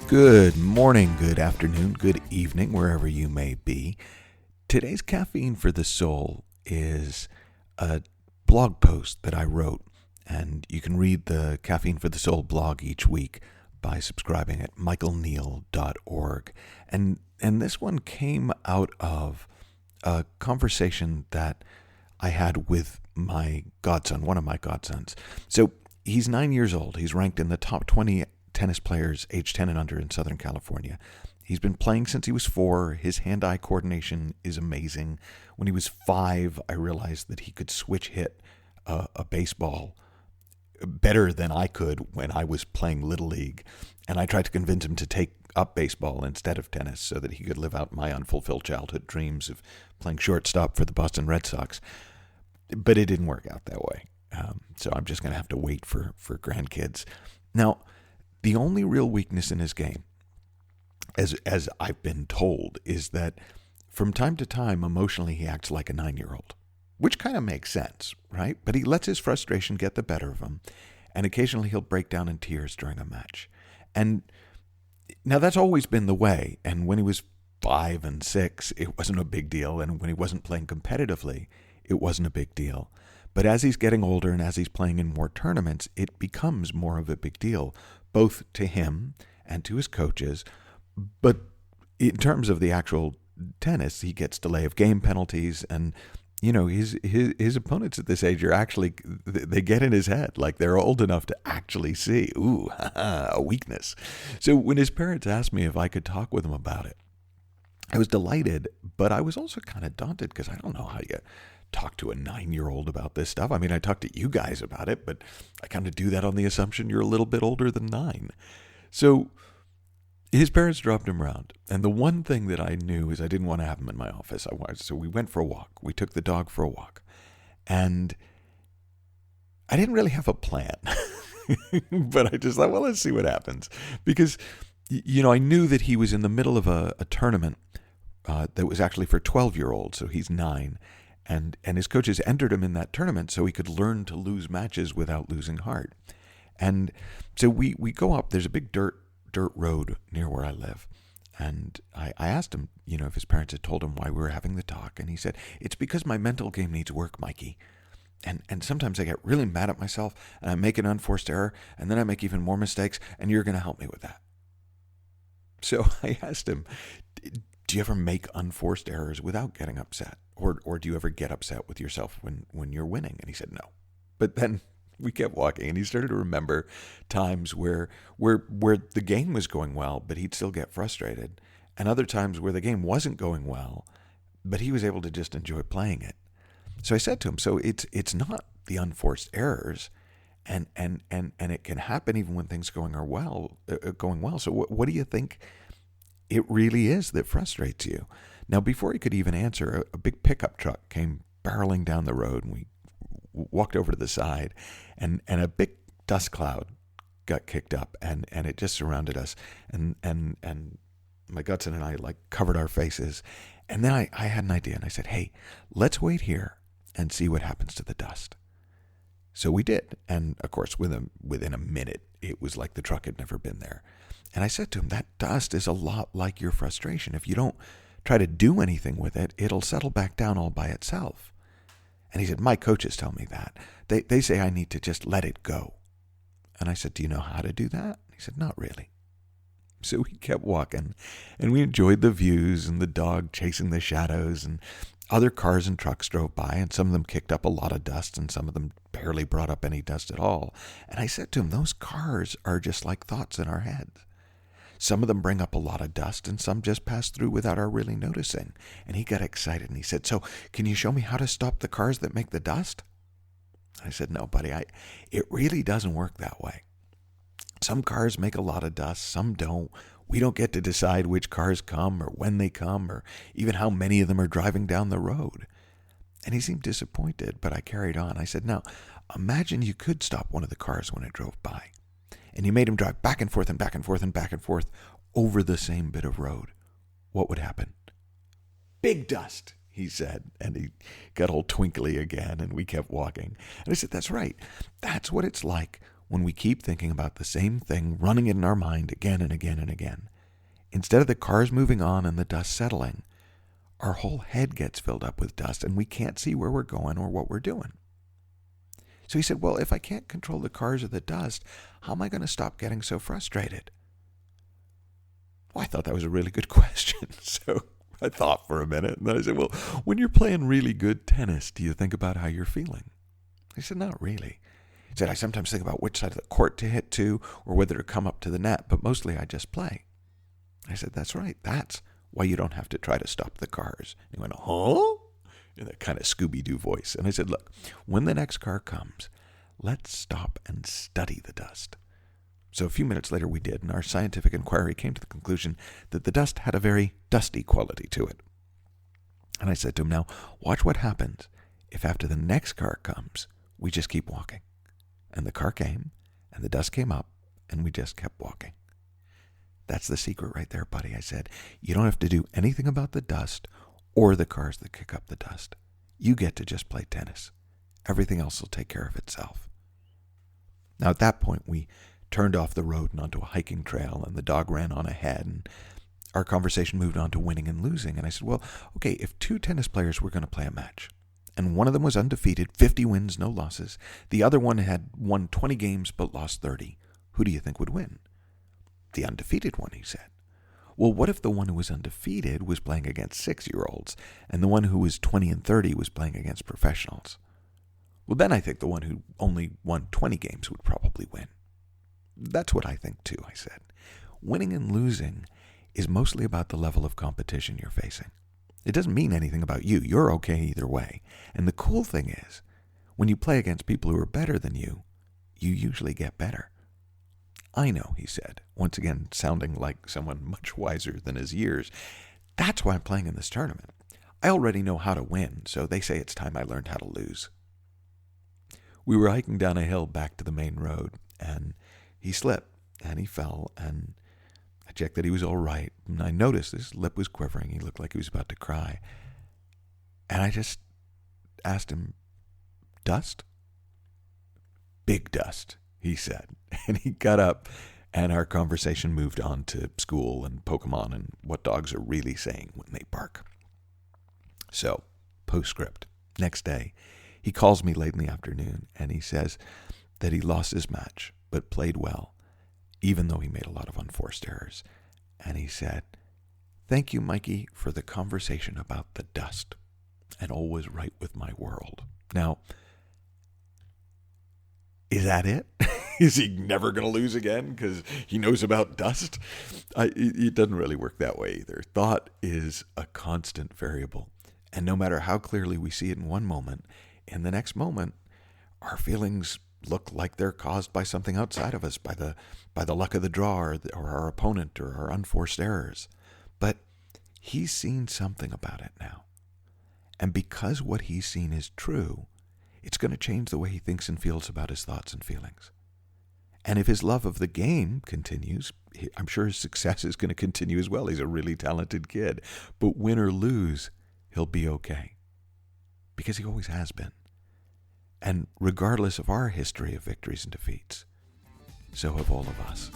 Good morning, good afternoon, good evening, wherever you may be. Today's Caffeine for the Soul is a blog post that I wrote, and you can read the Caffeine for the Soul blog each week by subscribing at michaelneill.org. And this one came out of a conversation that I had with my godson, one of my godsons. So he's 9 years old. He's ranked in the top 20 tennis players age 10 and under in Southern California. He's been playing since he was 4. His hand-eye coordination is amazing. When he was 5, I realized that he could switch hit a baseball better than I could when I was playing Little League. And I tried to convince him to take up baseball instead of tennis so that he could live out my unfulfilled childhood dreams of playing shortstop for the Boston Red Sox. But it didn't work out that way. So I'm just going to have to wait for grandkids. Now, the only real weakness in his game, as I've been told, is that from time to time, emotionally, he acts like a 9-year-old, which kind of makes sense, right? But he lets his frustration get the better of him, and occasionally he'll break down in tears during a match. And now that's always been the way, and when he was 5 and 6, it wasn't a big deal, and when he wasn't playing competitively, it wasn't a big deal. But as he's getting older and as he's playing in more tournaments, it becomes more of a big deal, both to him and to his coaches. But in terms of the actual tennis, he gets delay of game penalties, and you know his opponents at this age are actually, they get in his head, like they're old enough to actually see, a weakness. So when his parents asked me if I could talk with him about it, I was delighted, but I was also kind of daunted because I don't know how you talk to a 9-year-old about this stuff. I mean, I talk to you guys about it, but I kind of do that on the assumption you're a little bit older than 9. So his parents dropped him around, and the one thing that I knew is I didn't want to have him in my office. So we went for a walk. We took the dog for a walk, and I didn't really have a plan, but I just thought, well, let's see what happens, because I knew that he was in the middle of a tournament that was actually for 12-year-olds, so he's 9. And his coaches entered him in that tournament so he could learn to lose matches without losing heart. And so we go up. There's a big dirt road near where I live. And I asked him, if his parents had told him why we were having the talk. And he said, it's because my mental game needs work, Mikey. And sometimes I get really mad at myself and I make an unforced error and then I make even more mistakes and you're going to help me with that. So I asked him, do you ever make unforced errors without getting upset? Or do you ever get upset with yourself when you're winning? And he said no. But then we kept walking, and he started to remember times where the game was going well, but he'd still get frustrated, and other times where the game wasn't going well, but he was able to just enjoy playing it. So I said to him, so it's not the unforced errors, and it can happen even when things going well. So what do you think it really is that frustrates you? Now, before he could even answer, a big pickup truck came barreling down the road, and we walked over to the side, and a big dust cloud got kicked up, and it just surrounded us, and my godson and I covered our faces, and then I had an idea, and I said, hey, let's wait here and see what happens to the dust. So we did, and of course, within a minute, it was like the truck had never been there. And I said to him, that dust is a lot like your frustration. If you don't try to do anything with it, it'll settle back down all by itself. And he said, my coaches tell me that. They say I need to just let it go. And I said, do you know how to do that? He said, not really. So we kept walking, and we enjoyed the views and the dog chasing the shadows, and other cars and trucks drove by, and some of them kicked up a lot of dust, and some of them barely brought up any dust at all. And I said to him, those cars are just like thoughts in our heads. Some of them bring up a lot of dust, and some just pass through without our really noticing. And he got excited, and he said, so can you show me how to stop the cars that make the dust? I said, no, buddy, it really doesn't work that way. Some cars make a lot of dust, some don't. We don't get to decide which cars come or when they come or even how many of them are driving down the road. And he seemed disappointed, but I carried on. I said, now, imagine you could stop one of the cars when it drove by, and you made him drive back and forth and back and forth and back and forth over the same bit of road. What would happen? Big dust. he said, and he got all twinkly again, and we kept walking. And I said, that's right. That's what it's like when we keep thinking about the same thing, running it in our mind again and again and again. Instead of the cars moving on and the dust settling, our whole head gets filled up with dust, and we can't see where we're going or what we're doing. So he said, well, if I can't control the cars or the dust, how am I going to stop getting so frustrated? Well, I thought that was a really good question. So I thought for a minute, and then I said, well, when you're playing really good tennis, do you think about how you're feeling? He said, not really. He said, I sometimes think about which side of the court to hit to or whether to come up to the net, but mostly I just play. I said, that's right. That's why you don't have to try to stop the cars. And he went, huh? In that kind of Scooby-Doo voice. And I said, look, when the next car comes, let's stop and study the dust. So a few minutes later we did, and our scientific inquiry came to the conclusion that the dust had a very dusty quality to it. And I said to him, now, watch what happens if after the next car comes, we just keep walking. And the car came, and the dust came up, and we just kept walking. That's the secret right there, buddy. I said, you don't have to do anything about the dust or the cars that kick up the dust. You get to just play tennis. Everything else will take care of itself. Now, at that point, we turned off the road and onto a hiking trail, and the dog ran on ahead, and our conversation moved on to winning and losing. And I said, well, okay, if two tennis players were going to play a match, and one of them was undefeated, 50 wins, no losses, the other one had won 20 games but lost 30, who do you think would win? The undefeated one, he said. Well, what if the one who was undefeated was playing against 6-year-olds, and the one who was 20 and 30 was playing against professionals? Well, then I think the one who only won 20 games would probably win. That's what I think too, I said. Winning and losing is mostly about the level of competition you're facing. It doesn't mean anything about you. You're okay either way. And the cool thing is, when you play against people who are better than you usually get better. I know, he said, once again sounding like someone much wiser than his years. That's why I'm playing in this tournament. I already know how to win, so they say it's time I learned how to lose. We were hiking down a hill back to the main road, and he slipped, and he fell, and I checked that he was all right, and I noticed his lip was quivering. He looked like he was about to cry. And I just asked him, dust? Big dust, he said. And he got up, and our conversation moved on to school and Pokemon and what dogs are really saying when they bark. So, postscript. Next day, he calls me late in the afternoon, and he says that he lost his match, but played well, even though he made a lot of unforced errors. And he said, thank you, Mikey, for the conversation about the dust, and all was right with my world. Now, is that it? Is he never going to lose again because he knows about dust? It doesn't really work that way either. Thought is a constant variable. And no matter how clearly we see it in one moment, in the next moment, our feelings look like they're caused by something outside of us, by the luck of the draw or our opponent or our unforced errors. But he's seen something about it now. And because what he's seen is true, it's going to change the way he thinks and feels about his thoughts and feelings. And if his love of the game continues, I'm sure his success is going to continue as well. He's a really talented kid. But win or lose, he'll be okay. Because he always has been. And regardless of our history of victories and defeats, so have all of us.